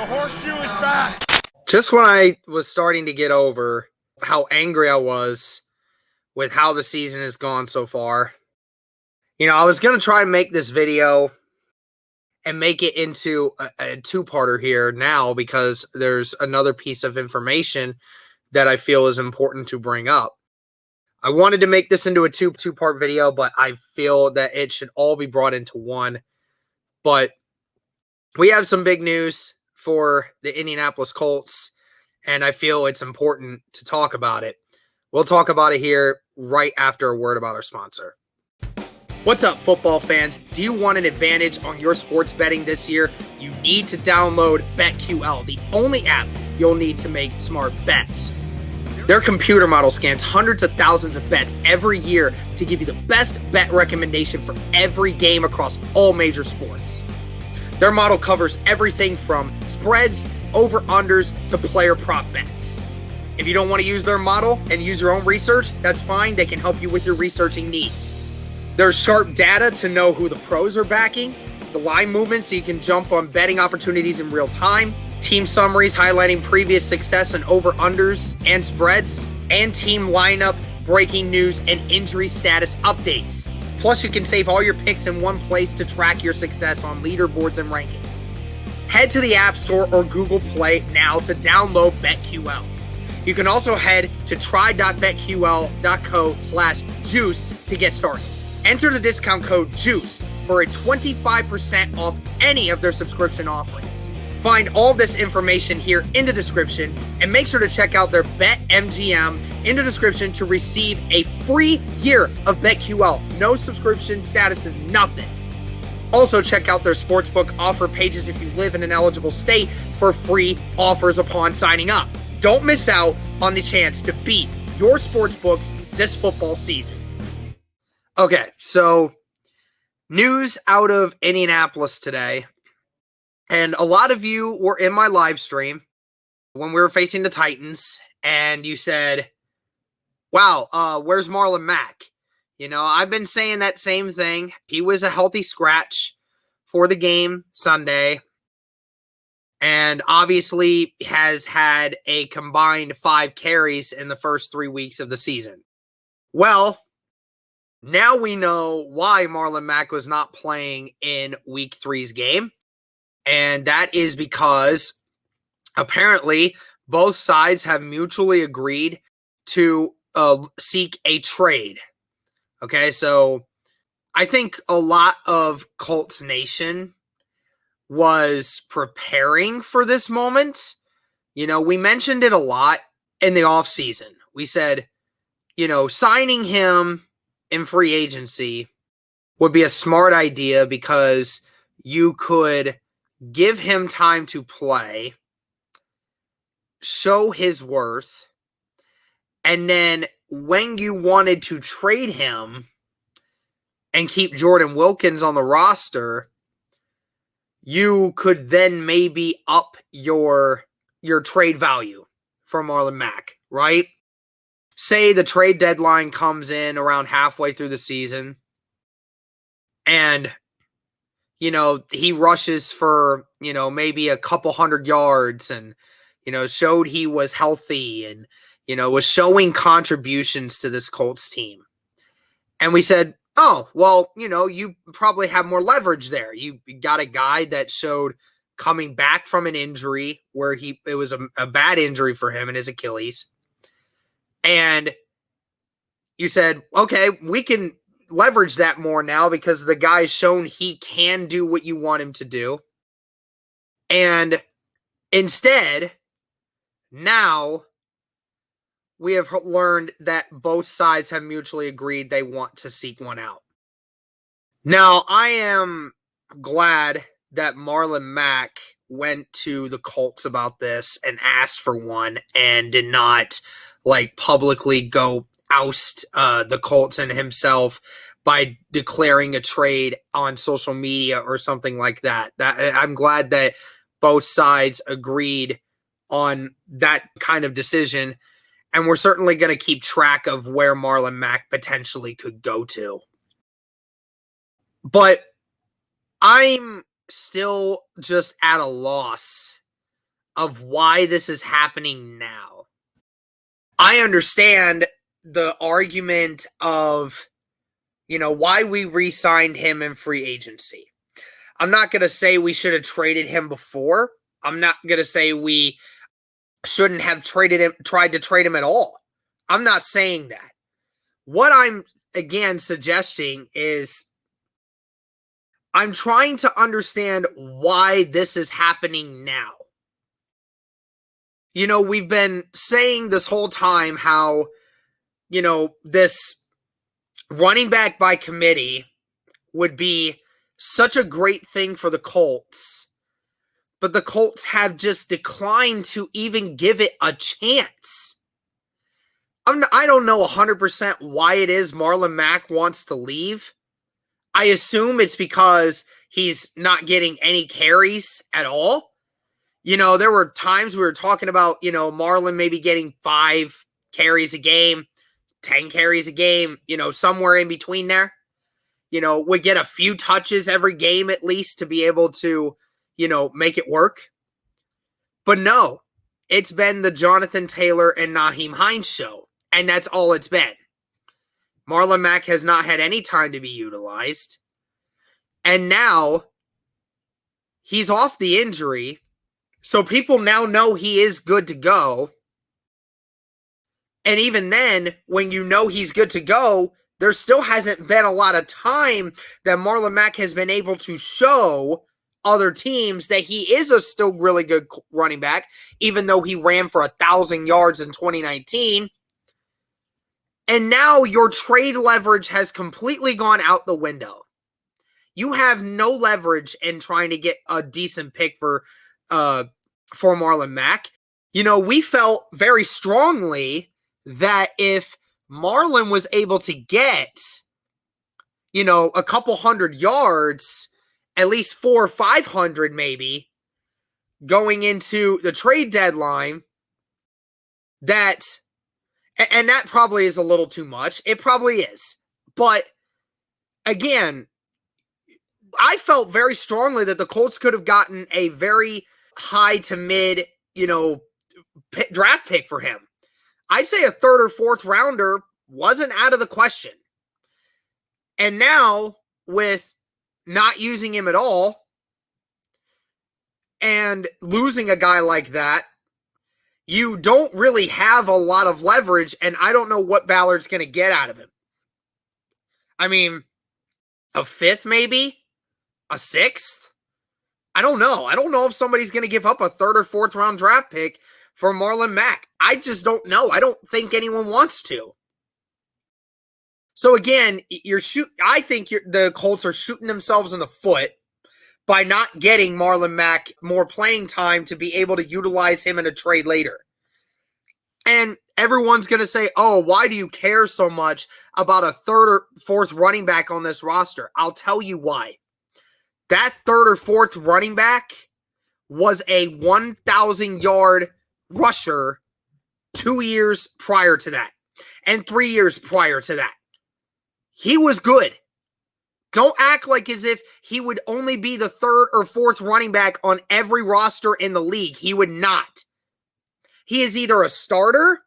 horseshoe is back. Just when I was starting to get over how angry I was with how the season has gone so far, I was going to try and make this video and make it into a two-parter here now because there's another piece of information that I feel is important to bring up. I wanted to make this into a two-part video, but I feel that it should all be brought into one. But we have some big news for the Indianapolis Colts, and I feel it's important to talk about it. We'll talk about it here right after a word about our sponsor. What's up, football fans? Do you want an advantage on your sports betting this year? You need to download BetQL, the only app you'll need to make smart bets. Their computer model scans hundreds of thousands of bets every year to give you the best bet recommendation for every game across all major sports. Their model covers everything from spreads, over-unders, to player prop bets. If you don't want to use their model and use your own research, that's fine. They can help you with your researching needs. There's sharp data to know who the pros are backing, the line movement so you can jump on betting opportunities in real time, team summaries highlighting previous success and over-unders and spreads, and team lineup, breaking news, and injury status updates. Plus, you can save all your picks in one place to track your success on leaderboards and rankings. Head to the App Store or Google Play now to download BetQL. You can also head to try.betql.co/juice to get started. Enter the discount code JUICE for a 25% off any of their subscription offerings. Find all this information here in the description, and make sure to check out their BetMGM in the description to receive a free year of BetQL. No subscription statuses, nothing. Also, check out their sportsbook offer pages if you live in an eligible state for free offers upon signing up. Don't miss out on the chance to beat your sportsbooks this football season. Okay, so news out of Indianapolis today. And a lot of you were in my live stream when we were facing the Titans, and you said, wow, where's Marlon Mack? I've been saying that same thing. He was a healthy scratch for the game Sunday, and obviously has had a combined 5 carries in the first 3 weeks of the season. Well, now we know why Marlon Mack was not playing in Week 3's game, and that is because apparently both sides have mutually agreed to seek a trade. Okay, so I think a lot of Colts Nation was preparing for this moment. We mentioned it a lot in the offseason. We said, signing him in free agency would be a smart idea because you could give him time to play, show his worth, and then when you wanted to trade him and keep Jordan Wilkins on the roster, you could then maybe up your trade value for Marlon Mack, right? Say the trade deadline comes in around halfway through the season and, he rushes for, maybe a couple 100 yards and, showed he was healthy and, was showing contributions to this Colts team. And we said, oh, well, you probably have more leverage there. You got a guy that showed coming back from an injury where it was a bad injury for him in his Achilles. And you said, okay, we can leverage that more now because the guy's shown he can do what you want him to do. And instead, now we have learned that both sides have mutually agreed they want to seek one out. Now, I am glad that Marlon Mack went to the Colts about this and asked for one and did not publicly go oust the Colts and himself by declaring a trade on social media or something like that. I'm glad that both sides agreed on that kind of decision, and we're certainly going to keep track of where Marlon Mack potentially could go to. But I'm still just at a loss of why this is happening now. I understand the argument of, why we re-signed him in free agency. I'm not going to say we should have traded him before. I'm not going to say we shouldn't have tried to trade him at all. I'm not saying that. What I'm, again, suggesting is I'm trying to understand why this is happening now. We've been saying this whole time how, this running back by committee would be such a great thing for the Colts, but the Colts have just declined to even give it a chance. I don't know 100% why it is Marlon Mack wants to leave. I assume it's because he's not getting any carries at all. There were times we were talking about, Marlon maybe getting 5 carries a game, 10 carries a game, somewhere in between there. Would get a few touches every game at least to be able to, make it work. But no, it's been the Jonathan Taylor and Nyheim Hines show. And that's all it's been. Marlon Mack has not had any time to be utilized. And now he's off the injury. So people now know he is good to go. And even then, when you know he's good to go, there still hasn't been a lot of time that Marlon Mack has been able to show other teams that he is a still really good running back, even though he ran for 1,000 yards in 2019. And now your trade leverage has completely gone out the window. You have no leverage in trying to get a decent pick for Marlon Mack. We felt very strongly that if Marlon was able to get, a couple hundred yards, at least 400 or 500 maybe, going into the trade deadline, and that probably is a little too much. It probably is. But again, I felt very strongly that the Colts could have gotten a very high to mid, draft pick for him. I'd say a 3rd or 4th rounder wasn't out of the question. And now, with not using him at all and losing a guy like that, you don't really have a lot of leverage, and I don't know what Ballard's going to get out of him. I mean, a 5th maybe? A 6th? I don't know. I don't know if somebody's going to give up a 3rd or 4th round draft pick for Marlon Mack. I just don't know. I don't think anyone wants to. So again, I think the Colts are shooting themselves in the foot by not getting Marlon Mack more playing time to be able to utilize him in a trade later. And everyone's going to say, oh, why do you care so much about a 3rd or 4th running back on this roster? I'll tell you why. That 3rd or 4th running back was a 1,000-yard rusher 2 years prior to that and 3 years prior to that. He was good. Don't act like as if he would only be the 3rd or 4th running back on every roster in the league. He would not. He is either a starter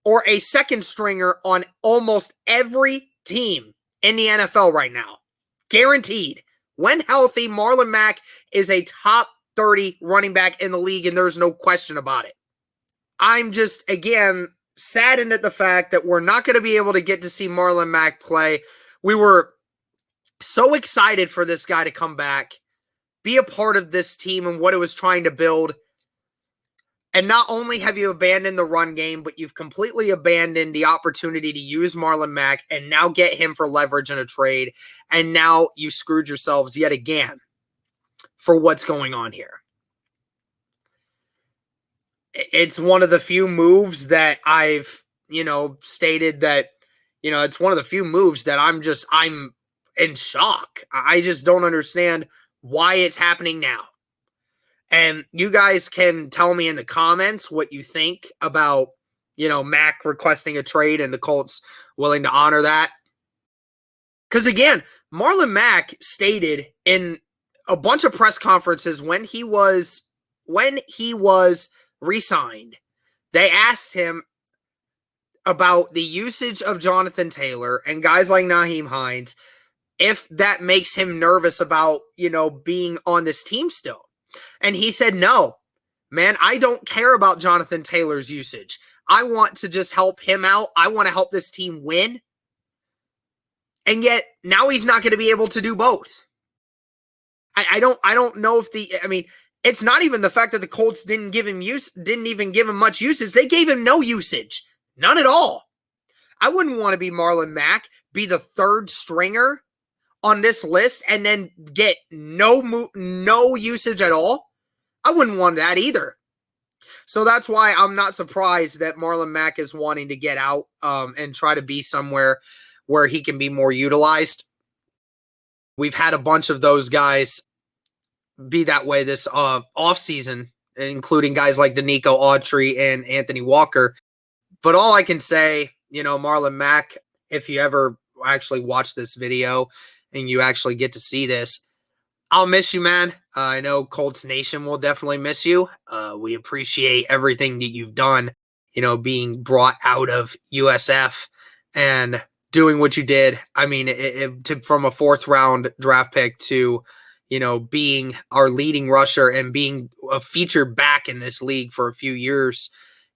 or a second stringer on almost every team in the NFL right now. Guaranteed. When healthy, Marlon Mack is a top 30 running back in the league, and there's no question about it. I'm just, again, saddened at the fact that we're not going to be able to get to see Marlon Mack play. We were so excited for this guy to come back, be a part of this team and what it was trying to build. And not only have you abandoned the run game, but you've completely abandoned the opportunity to use Marlon Mack and now get him for leverage in a trade. And now you screwed yourselves yet again for what's going on here. It's one of the few moves that I've, stated that, it's one of the few moves that I'm in shock. I just don't understand why it's happening now. And you guys can tell me in the comments what you think about, Mack requesting a trade and the Colts willing to honor that. Because again, Marlon Mack stated in a bunch of press conferences when he was when he was re-signed, they asked him about the usage of Jonathan Taylor and guys like Nyheim Hines, if that makes him nervous about, being on this team still. And he said, no, man, I don't care about Jonathan Taylor's usage. I want to just help him out. I want to help this team win. And yet now he's not going to be able to do both. I don't know if it's not even the fact that the Colts didn't even give him much usage. They gave him no usage. None at all. I wouldn't want to be Marlon Mack, be the third stringer on this list and then get no usage at all. I wouldn't want that either. So that's why I'm not surprised that Marlon Mack is wanting to get out and try to be somewhere where he can be more utilized. We've had a bunch of those guys be that way this offseason, including guys like Danico Autry and Anthony Walker. But all I can say, Marlon Mack, if you ever actually watch this video and you actually get to see this, I'll miss you, man. I know Colts Nation will definitely miss you. We appreciate everything that you've done, being brought out of USF and doing what you did. I mean, from a 4th round draft pick to, being our leading rusher and being a featured back in this league for a few years,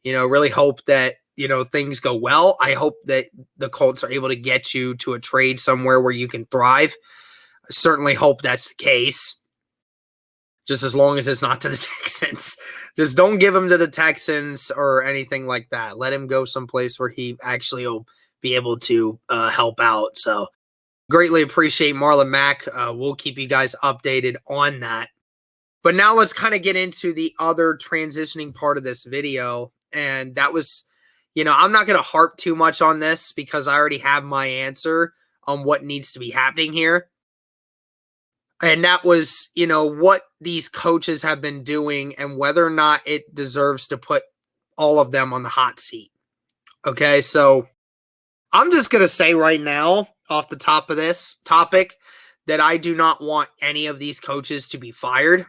really hope that, things go well. I hope that the Colts are able to get you to a trade somewhere where you can thrive. I certainly hope that's the case. Just as long as it's not to the Texans. Just don't give him to the Texans or anything like that. Let him go someplace where he actually will be able to help out. So greatly appreciate Marlon Mack. We'll keep you guys updated on that. But now let's kind of get into the other transitioning part of this video. And that was, I'm not going to harp too much on this because I already have my answer on what needs to be happening here. And that was, what these coaches have been doing and whether or not it deserves to put all of them on the hot seat. Okay, so I'm just going to say right now, off the top of this topic, that I do not want any of these coaches to be fired.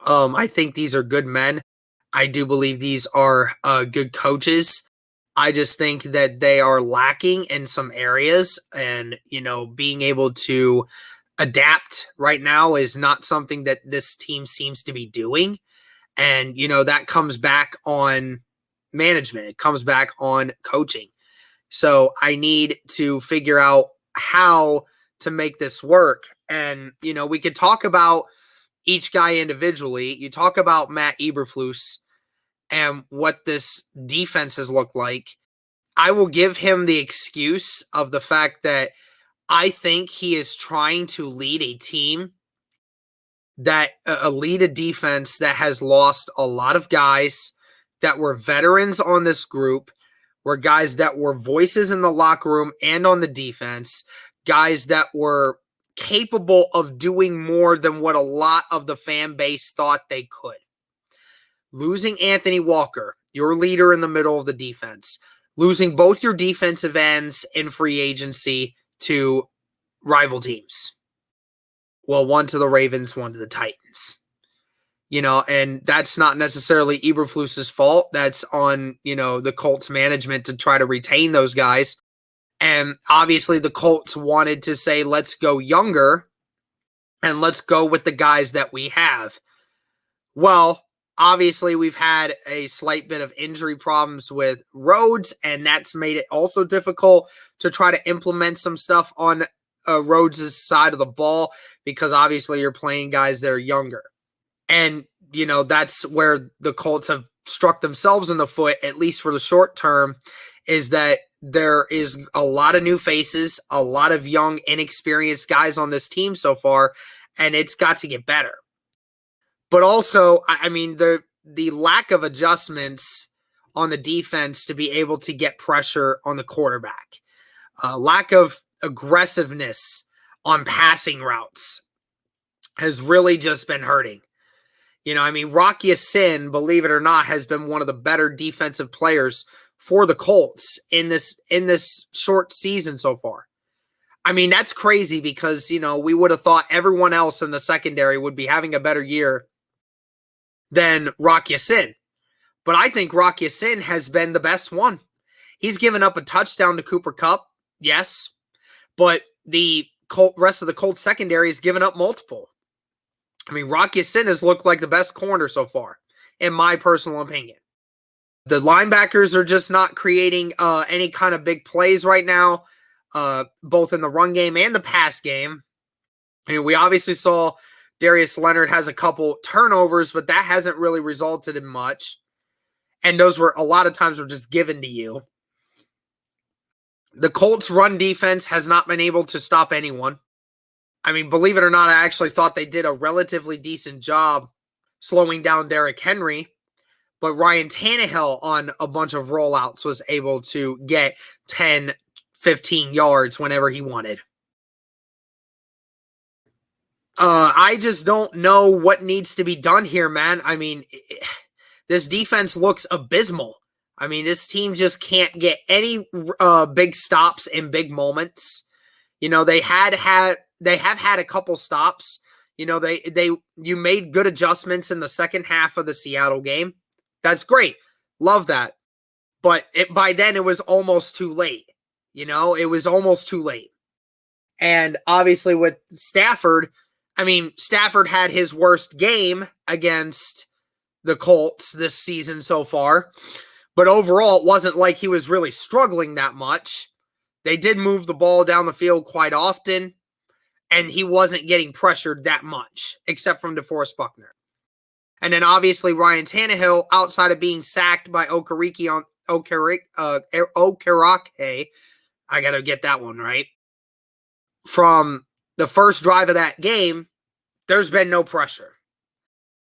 I think these are good men. I do believe these are good coaches. I just think that they are lacking in some areas, and, being able to adapt right now is not something that this team seems to be doing. And, that comes back on management. It comes back on coaching. So I need to figure out how to make this work. And, we could talk about each guy individually. You talk about Matt Eberflus and what this defense has looked like. I will give him the excuse of the fact that I think he is trying to lead a team lead a defense that has lost a lot of guys that were veterans on this group, were guys that were voices in the locker room and on the defense, guys that were capable of doing more than what a lot of the fan base thought they could. Losing Anthony Walker, your leader in the middle of the defense, losing both your defensive ends in free agency to rival teams. Well, one to the Ravens, one to the Titans. And that's not necessarily Eberflus's fault. That's on, the Colts management to try to retain those guys. And obviously the Colts wanted to say, let's go younger and let's go with the guys that we have. Well, obviously we've had a slight bit of injury problems with Rhodes, and that's made it also difficult to try to implement some stuff on Rhodes' side of the ball, because obviously you're playing guys that are younger. And, that's where the Colts have struck themselves in the foot, at least for the short term, is that there is a lot of new faces, a lot of young, inexperienced guys on this team so far, and it's got to get better. But also, the lack of adjustments on the defense to be able to get pressure on the quarterback, lack of aggressiveness on passing routes has really just been hurting. Rocky Sin, believe it or not, has been one of the better defensive players for the Colts in this short season so far. That's crazy because, we would have thought everyone else in the secondary would be having a better year than Rock Ya-Sin. But I think Rock Ya-Sin has been the best one. He's given up a touchdown to Cooper Kupp, yes, but the rest of the Colts secondary has given up multiple. I mean, Rock Ya-Sin has looked like the best corner so far, in my personal opinion. The linebackers are just not creating any kind of big plays right now, both in the run game and the pass game. I mean, we obviously saw Darius Leonard has a couple turnovers, but that hasn't really resulted in much. And those were a lot of times were just given to you. The Colts' run defense has not been able to stop anyone. I mean, believe it or not, I actually thought they did a relatively decent job slowing down Derrick Henry. But Ryan Tannehill on a bunch of rollouts was able to get 10, 15 yards whenever he wanted. I just don't know what needs to be done here, man. I mean, this defense looks abysmal. I mean, this team just can't get any big stops in big moments. You know, they have had a couple stops. You know, you made good adjustments in the second half of the Seattle game. That's great. Love that. But by then it was almost too late. You know, it was almost too late. And obviously with Stafford, I mean, Stafford had his worst game against the Colts this season so far. But overall, it wasn't like he was really struggling that much. They did move the ball down the field quite often, and he wasn't getting pressured that much, except from DeForest Buckner. And then obviously Ryan Tannehill, outside of being sacked by Okereke, I got to get that one right. From the first drive of that game, there's been no pressure.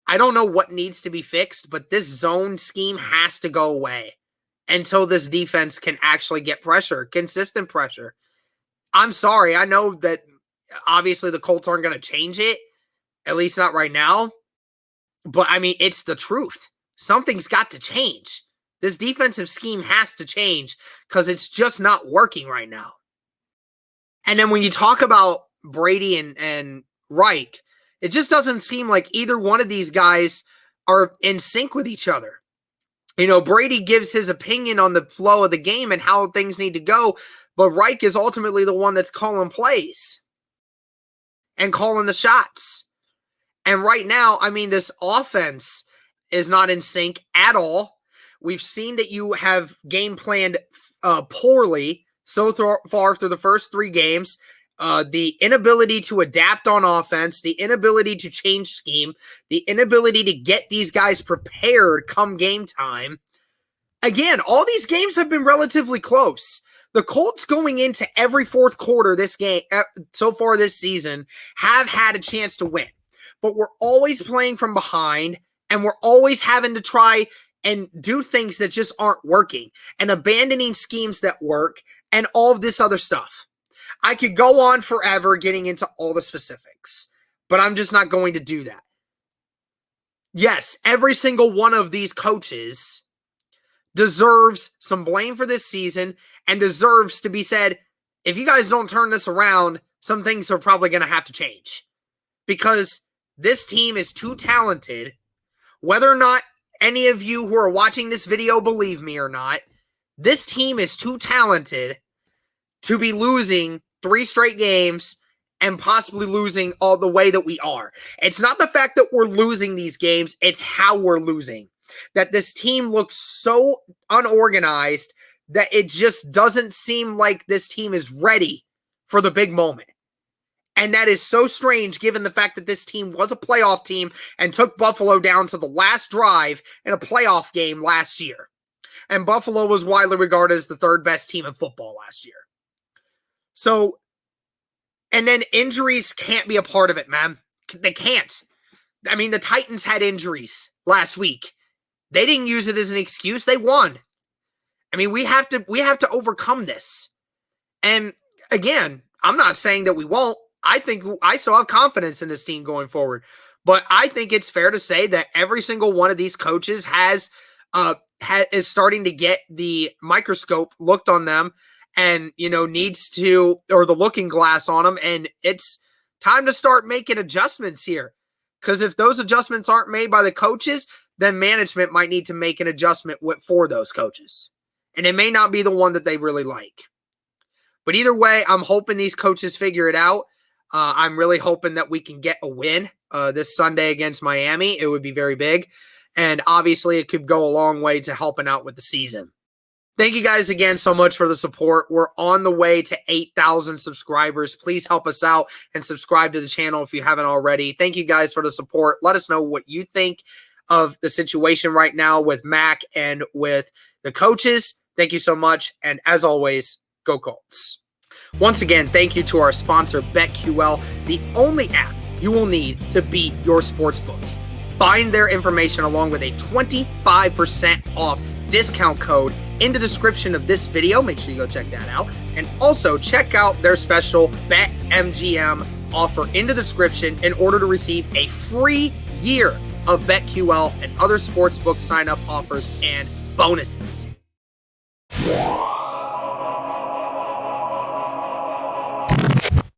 I don't know what needs to be fixed, but this zone scheme has to go away until this defense can actually get pressure, consistent pressure. I'm sorry. I know that obviously the Colts aren't going to change it, at least not right now. But, I mean, it's the truth. Something's got to change. This defensive scheme has to change because it's just not working right now. And then when you talk about Brady and Reich, it just doesn't seem like either one of these guys are in sync with each other. You know, Brady gives his opinion on the flow of the game and how things need to go, but Reich is ultimately the one that's calling plays and calling the shots. And right now, I mean, this offense is not in sync at all. We've seen that you have game planned poorly so far through the first 3 games. The inability to adapt on offense, the inability to change scheme, the inability to get these guys prepared come game time. Again, all these games have been relatively close. The Colts going into every fourth quarter this game so far this season have had a chance to win. But we're always playing from behind, and we're always having to try and do things that just aren't working and abandoning schemes that work and all of this other stuff. I could go on forever getting into all the specifics, but I'm just not going to do that. Yes, every single one of these coaches deserves some blame for this season and deserves to be said, if you guys don't turn this around, some things are probably going to have to change. Because this team is too talented, whether or not any of you who are watching this video believe me or not, this team is too talented to be losing 3 straight games and possibly losing all the way that we are. It's not the fact that we're losing these games, it's how we're losing. That this team looks so unorganized that it just doesn't seem like this team is ready for the big moment. And that is so strange given the fact that this team was a playoff team and took Buffalo down to the last drive in a playoff game last year. And Buffalo was widely regarded as the 3rd best team in football last year. So, and then injuries can't be a part of it, man. They can't. I mean, the Titans had injuries last week. They didn't use it as an excuse. They won. I mean, we have to overcome this. And again, I'm not saying that we won't. I think I still have confidence in this team going forward. But I think it's fair to say that every single one of these coaches is starting to get the microscope looked on them and, you know, or the looking glass on them. And it's time to start making adjustments here. Because if those adjustments aren't made by the coaches, then management might need to make an adjustment for those coaches. And it may not be the one that they really like. But either way, I'm hoping these coaches figure it out. I'm really hoping that we can get a win this Sunday against Miami. It would be very big. And obviously, it could go a long way to helping out with the season. Thank you guys again so much for the support. We're on the way to 8,000 subscribers. Please help us out and subscribe to the channel if you haven't already. Thank you guys for the support. Let us know what you think of the situation right now with Mack and with the coaches. Thank you so much. And as always, go Colts. Once again, thank you to our sponsor, BetQL, the only app you will need to beat your sportsbooks. Find their information along with a 25% off discount code in the description of this video. Make sure you go check that out. And also check out their special BetMGM offer in the description in order to receive a free year of BetQL and other sportsbook sign-up offers and bonuses.